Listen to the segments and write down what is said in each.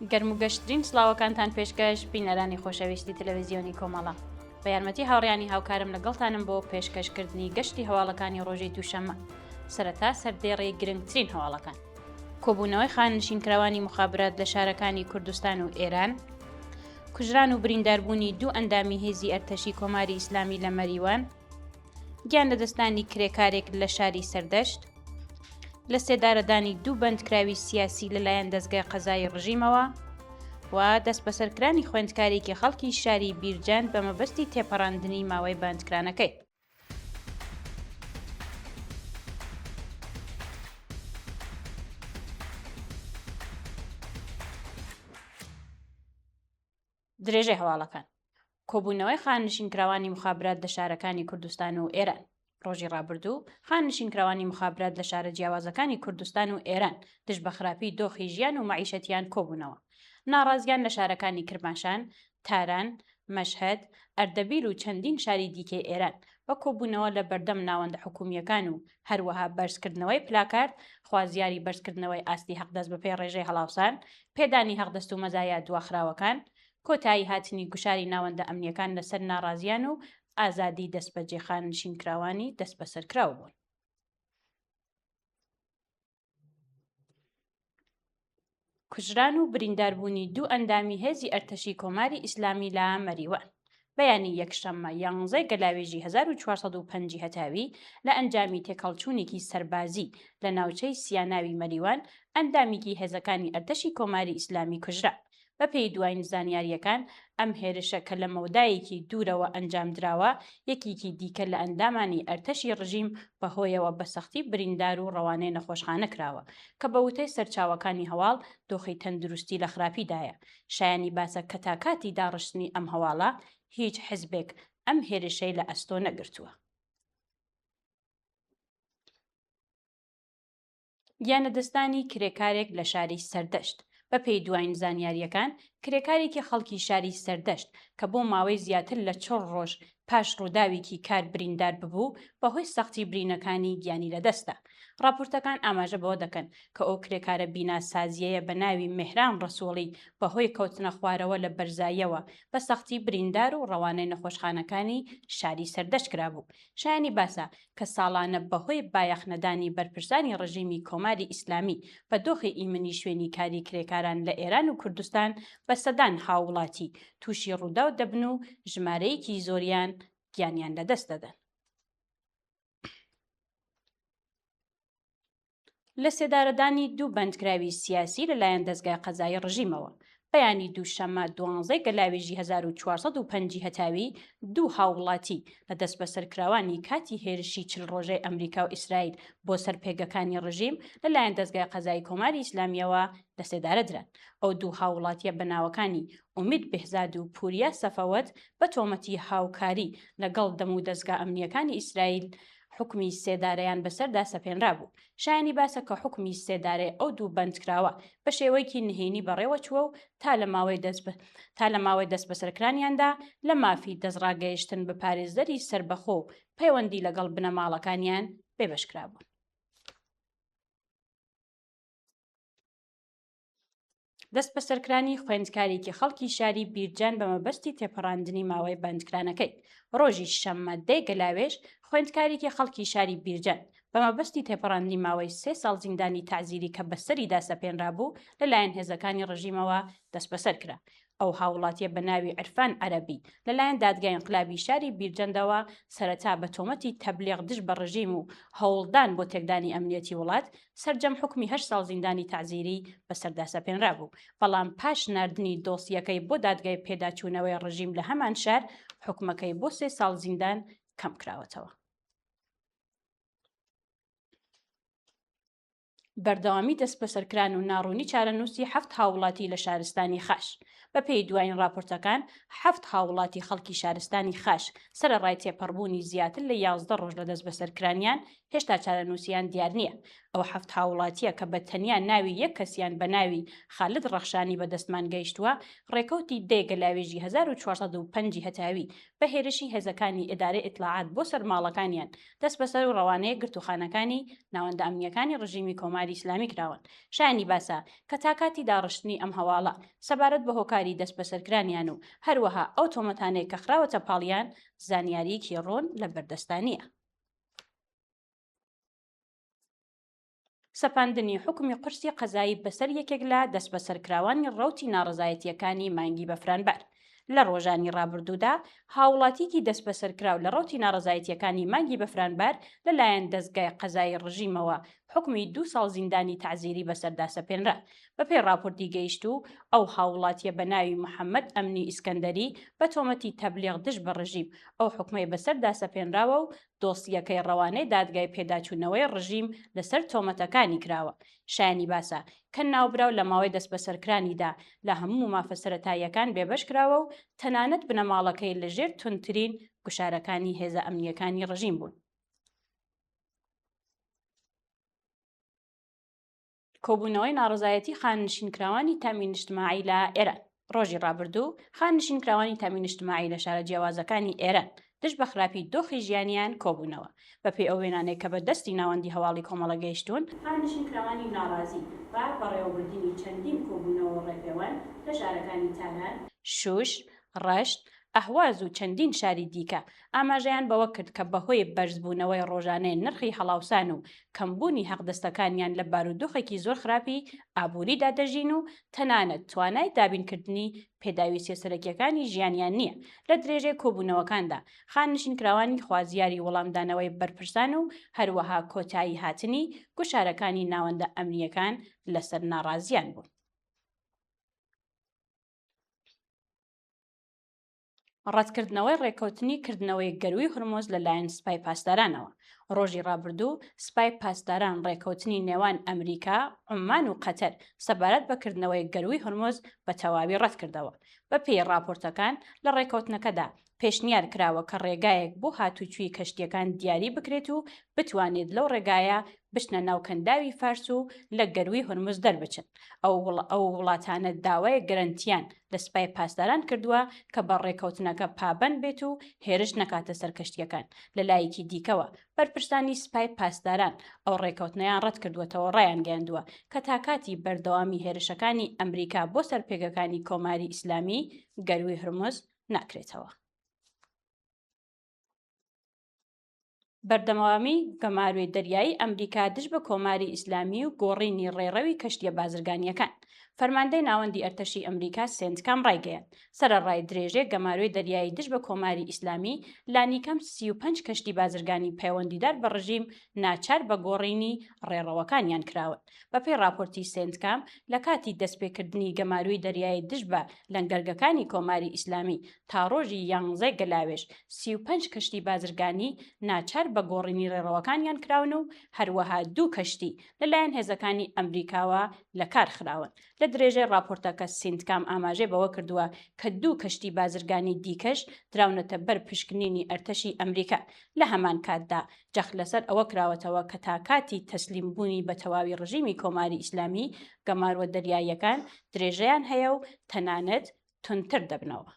گەرم و گەشترین سڵاوەکانتان پێشکەش بینەرانی خۆشەویستی تەلەڤیزیۆنی کۆمەڵە بە یارمەتی هاوڕیانی هاوکارم لەگەڵتانم بۆ پێشکەشکردنی گەشتی هەواڵەکانی ڕۆژی دووشەممە سەرەتا سەردێڕی گرنگترین هەواڵەکان کۆبوونەوەی خاننشینکراوانی مخابرات لە شارەکانی کوردستان و ئێران کوژران و برینداربوونی دوو ئەندامی هێزی ئەرتەشی کۆماری ئیسلامی لە مەریوان گیان لەدەستانی کرێکارێک لە شاری سەردەشت لە سێدارەدانی دوو بەندکراوی سیاسی لەلایەن دەستگای قەزای ڕژیمەوە و دەست بەسەرکرانی خوێندکارێکی خەڵکی شاری بیرجان بە مەبەستی تێپەڕاندنی ماوەی بەندکرانەکەی. درێژەی هەواڵەکان کۆبوونەوەی خاننشینکراوانی مخابرات لە شارەکانی کوردستان و ئێران ڕۆژی ڕابردوو خاننشینکراوانی مخابرات لە شارە جیاوازەکانی کوردستان و ئێران دژ بە خراپی دۆخی ژیان و مەعیشەتیان کۆبوونەوە. ناڕازیان لە شارەکانی کرماشان، تاران، مەشهەد، ئەردەبیل و چەندین شاری دیکەی ئێران بە کۆبوونەوە لە بەردەم ناوەندە حکوومیەکان و هەروەها بەرزکردنەوەی پلاکارد، خوازیاری بەرزکردنەوەی ئاستی حەقدەست بەپێی ڕێژەی هەڵاوسان، پێدانی حەقدەست و مەزایە دواخراوەکان، کۆتایی هاتنی گوشاری ناوەندە ئەمنیەکان لەسەر ناڕازیان و ئازادی دەستبەجێ خاننشینکراوانی دەست بەسەرکراو بوون. کوژران و برینداربوونی دوو ئەندامی هێزی ئەرتەشی کۆماری ئیسلامی لە مەریوان بەیانی یەکشەممە 11 گەلاوێژی 1405 هەتاوی لە ئەنجامی تێکەڵچوونێکی سەربازی لە ناوچەی سیاناوی مەریوان ئەندامێکی هێزەکانی ئەرتەشی کۆماری ئیسلامی کوژرا. بە پێی دوای زانیاریەکان ئەم هێرشە کە لە مەودایەکی دوورەوە ئەنجام درراوە یەکێکی دیکە لە ئەندامانی ئەرتەشی ڕژیم بەهۆیەوە بە سەختی بریندار و ڕەوانەی نەخۆشخانە کراوە کە بە وتەی سەرچاوەکانی هەواڵ دۆخی تەندروستی لە خراپیدایە. شایانی باسە کە تا کاتی داڕشتنی ئەم هەواڵە هیچ حزبێک ئەم هێرشەی لە ئەستۆ نەگرتووە. گیانەدەستانی کرێکارێک لە شاری سەردەشت بە پێی دوای زانیاریەکان کرێکارێکی خەڵکی شاری سەردەشت کە بۆ ماوەی زیاتر لە 4 ڕۆژ پاش ڕووداوێکی کار بریندار ببوو بەهۆی سەختی برینەکانی گیانی لەدەستە. راپۆرتەکان ئاماژە بەوە دەکەن کە ئەو کرێکارە بیناسازیەیە بە ناوی مهران ڕەسوڵی بەهۆی کەوتنە خوارەوە لە بەرزاییەوە بە سەختی بریندار و ڕەوانەی نەخۆشخانەکانی شاری سەردەشت کرابوو. شایانی باسە کە ساڵانە بەهۆی بایەخنەدانی بەرپرسانی ڕژیمی کۆماری ئیسلامی بە دۆخی ئیمنی شوێنی کاری کرێکاران لە ئێران و کوردستان بە سەدان هاوڵاتی تووشی ڕووداو دەبن و ژمارەیەکی زۆریان گیانیان لەدەست دەدەن. لە سێدارەدانی دوو بەندکراوی سیاسی لەلایەن دەستگای قەزای ڕژیمەوە بەیانی دووشەممە 12 گەلاوێژی 1405 هەتاوی دوو هاوڵاتی لە دەست بەسەرکراوانی کاتی هێرشی 40 ڕۆژەی ئەمریکا و ئیسرائیل بۆ سەرپێگەکانی ڕژیم لەلایەن دەستگای قەزای کۆماری ئیسلامیەوە لە سێدارە دران. ئەو دوو هاوڵاتیە بەناوەکانی ئومید بێهزاد و پوریا سەفەوەت بە تۆمەتی هاوکاری لەگەڵ دەم و دەستگا ئەمنیەکانی ئیسرائیل حکمی سێدارەیان بەسەردا سەپێنرا بوو. شایانی باسە کە حکمی سێدارێ ئەو دوو بەندکراوە بە شێوەیەکی نهێنی بەڕێوە چووە و تا لە ماوەی دەست بەسەرکرانیاندا لە مافی دەستڕاگەیشتن بە پارێزەری سربەخۆ و پەیوەندی لەگەڵ بنەماڵەکانیان بێبەشکرا بوون. دەست بەسەرکرانی خوێندکارێکی خەڵکی شاری بیرجان بە مەبەستی تێپەڕاندنی ماوەی بەندکرانەکەی ڕۆژی شەممە 10 گەلاوێژ خوێندکارێکی خەڵکی شاری بیرجان بە مەبەستی تێپەڕاندنی ماوەی 3 ساڵ زیندانی تەعزیری کە بەسەریدا سەپێنرا بوو لەلایەن هێزەکانی ڕژیمەوە دەست بەسەر کرا. ئەو هاوڵاتیە بە ناوی عرفان عەرەبی لەلایەن دادگای ئینقلابی شاری بیرجەندەوە سەرەتا بە تۆمەتی تەبلیغ دژ بە ڕژیم و هەوڵدان بۆ تێکدانی ئەمنیەتی وڵات سەرجەم حکمی 8 ساڵ زیندانی تەعزیری بەسەردا سەپێنرا بوو. بەڵام پاش ناردنی دۆسیەکەی بۆ دادگای پێداچوونەوەی ڕژیم لە هەمان شار حکومەکەی بۆ 3 ساڵ زیندان کەم کراوەتەوە. بەردەوامی دەست بەسەرکران و ناڕوونی چارەنووسی 7 هاوڵاتی لە شارستانی خاش بە پێی دوایین راپۆرتەکان 7 هاوڵاتی خەڵکی شارستانی خاش سەرەڕای تێپەڕبوونی زیاتر لە 11 ڕۆژ لە دەست بەسەرکرانیان هێشتا چارەنووسیان دیار نییە. ئەو 7 هاوڵاتیە کە بە تەنیا ناوی یەک کەسیان بە ناوی خالد ڕەخشانی بەدەستمان گەیشتووە ڕێکەوتی 10 گەلاوێژی 1405 هەتاوی بە هێرشی هێزەکانی ئیدارەی ئیتلاعات بۆ سەرماڵەکانیان دەست بەسەر و ڕەوانەیە گرتوخانەکانی ناوەندە ئەمنیەکانی ڕژیمی کۆماری کۆماری ئیسلامی کراون. شایانی باسە کە تاکاتی داڕشتنی ئەم هەواڵە سەبارەت بە هۆکاری دەست بەسەرکرانیان و هەروەها ئەو تۆمەتانەی کە خراوەتە پاڵیان زانیاریەکی ڕۆن لە بەردەستانیە. سەپاندنی حکمی قورسی قەزایی بەسەر یەکێک لە دەست بەسەرکراوانی ڕەوتی ناڕزایەتیەکانی مانگی بەفرانبەر. لە ڕۆژانی ڕابردوودا هاوڵاتیکی دەست بەسەرکراو لە ڕەوتی ناڕزایەتیەکانی مانگی بەفرانبەر لەلایەن دەستگای قەزایی ڕژیمەوە حکمی 2 ساڵ زیندانی تعزیری بەسەردا سەپێنرا. بەپێی راپۆرتی گەیشت و ئەو هاوڵاتیە بە ناوی محەممەد ئەمنی ئیسکەندەری بە تۆمەتی تەبلیغ دژ بە ڕژیم ئەو حکمەی بەسەردا سەپێنراوە و دۆسیەکەی ڕەوانەی دادگای پێداچوونەوەی ڕژیم لەسەر تۆمەتەکانی کراوە. شایانی باسە کە ناوبراو لە ماوەی دەست بەسەرکرانیدا لە هەموو مافە سەرەتاییەکان بێبەش کراوە و تەنانەت بنەماڵەکەی لەژێر تونترین گوشارەکانی هێزە ئەمنیەکانی ڕژیم بوون. کۆبوونەوەی ناڕزایەتی خاننشینکراوانی تامین نیشتماعی لە ئێران. ڕۆژی ڕابردوو خاننشینکراوانی تامین نیشتماعی لە شارە جیاوازەکانی ئێران دژ بە خراپی دۆخی ژیانیان کۆبوونەوە. بەپێی ئەو وێنانەی کە بە دەستی ناوەندی هەواڵی کۆمەڵە گەیشتون خاننشینکراوانی ناڕازی با بەڕێوەبردننی چەندین کۆبوونەوە ڕێپێوان لە شارەکانی تاران، شوش، ڕەشت، ئەهواز و چەندین شاری دیکە ئاماژەیان بەوە کرد کە بەهۆی بەرزبوونەوەی ڕۆژانەی نرخی هەڵاوسان و کەمبوونی حەقدەستەکانیان لە بارودۆخێکی زۆر خراپی ئابووریدا دەژین و تەنانەت توانای دابینکردنی پێداویستیە سەرەکیەکانی ژیانیان نییە. لە درێژەی کۆبوونەوەکاندا خاننشینکراوانی خوازیاری وەڵامدانەوەی بەرپرسان و هەروەها کۆتایی هاتنی گوشارەکانی ناوەندە ئەمنیەکان لەسەر ناڕازیان بوون. ڕەتکردنەوەی ڕێکەوتنی کردنەوەی گەروی هورمۆز لەلایەن سپای پاسدارانەوە. ڕۆژی ڕابردوو سپای پاسداران ڕێکەوتنی نێوان ئەمریکا، عومان و قەتەر سەبارەت بەکردنەوەی گەروی هورمۆز بە تەواوی ڕەتکردەوە. بەپێی راپۆرتەکان لە ڕێکەوتنەکەدا پێشنیار کراوە کە ڕێگایەک بۆ هاتوچووی کەشتیەکان دیاری بکرێت و بتوانێت لەو ڕێگایە بچنە ناو کەنداوی فارس و لە گەروی هورمز دەربچن. ئەو وڵاتانە داوای گەرنتیان لە سپای پاسداران کردووە کە بە ڕێکەوتنەکە پابەند بێت و هێرش نەکاتە سەر کەشتیەکان. لە لایەکی دیکەوە بەرپرسانی سپای پاسداران ئەو ڕێکەوتنەیان ڕەت کردووەتەوە ڕایان گەیاندووە کە تاکاتی بەردەوامی هێرشەکانی ئەمریکا بۆ سەرپێگەکانی کۆماری ئیسلامی گەروی هورمز ناکرێتەوە. بەردەوامی گەماروی دەریایی ئەمریکا دژ بە کۆماری ئیسلامی و گۆڕینی ڕێڕەوی کەشتیە بازرگانیەکان. فەرماندەی ناوەندی ئەرتەشی ئەمریکا سێنتکام ڕایگەیاند سەرەڕای درێژێ گەماروی دەریایی دژ بە کۆماری ئیسلامی لانیکەم 35 کەشتی بازرگانی پەیوەندیدار بە ڕژیم ناچار بە گۆڕینی ڕێڕەوەکانیان کراون. بەپێی راپۆرتی سێنتکام لە کاتی دەستپێکردنی گەماروی دەریایی دژ بە لەنگەرگەکانی کۆماری ئیسلامی تا ڕۆژی 11 گەلاوێژ 35 کەشتی بازرگانی ناچار بە گۆڕینی ڕێڕەوەکانیان کراون و هەروەها 2 کەشتی لەلایەن هێزەکانی ئەمریکاوە لە کار خراون. لە درێژەی راپۆرتەکە سێنتکام ئاماژێ بەوە کردووە کە 2 کەشتی بازرگانی دیکەش دراونەتە بەر پشکنینی ئەرتەشی ئەمریکا. لە هەمان کاتدا جەخ لەسەر ئەوە کراوەتەوە کە تاکاتی تەسلیمبوونی بە تەواوی ڕژیمی کۆماری ئیسلامی گەماروە دەریاییەکان درێژەیان هەیە و تەنانەت تونتر دەبنەوە.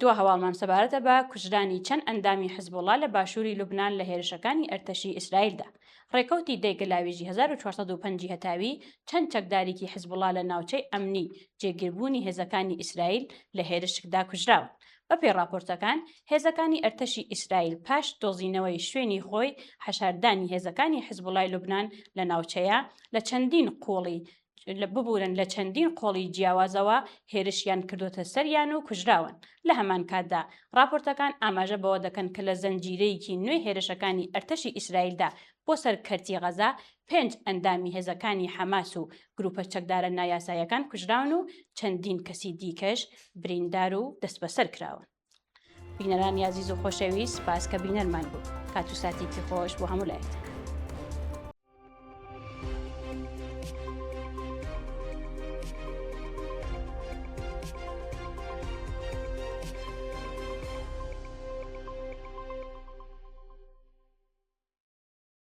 دو هەواڵمان سەبارەتە بە کوژرانی چەند ئەندامی حیزبوڵڵا لە باشووری لوبنان لە هێرشەکانی ئەرتەشی ئیسرائیلدا. ڕێکەوتی دەیگەلاوێژی 1450 هەتاوی چەند چەکدارێکی حیزبوڵڵا لە ناوچەی ئەمنی جێگیربوونی هێزەکانی ئیسرائیل لە هێرشکدا کوژراون. بەپێی راپۆرتەکان هێزەکانی ئەرتەشی ئیسرائیل پاش دۆزینەوەی شوێنی خۆی حەشاردانی هێزەکانی حیزبوڵڵای لوبنان لە ناوچەیە لە چەندین قۆڵی ببورن لە چەندین قۆڵی جیاوازەوە هێرشیان کردوتە سەریان و کوژراون. لە هەمان کاتدا راپۆرتەکان ئاماژە بەوە دەکەن کە لە زەنجیرەیەکی نوێ هێرشەکانی ئەرتەشی ئیسرائیلدا بۆ سەر کەرتی غەزا 5 ئەندامی هێزەکانی حەماس و گروپە چەکدارە نایاسایەکان کوژراون و چەندین کەسی دیکەش بریندار و دەست بەسەر کراون. بینەرانی عەزیز و خۆشەویست، سپاس کە بینەرمان بوو. کات و ساتێکی خۆش بۆ هەموو لایەک.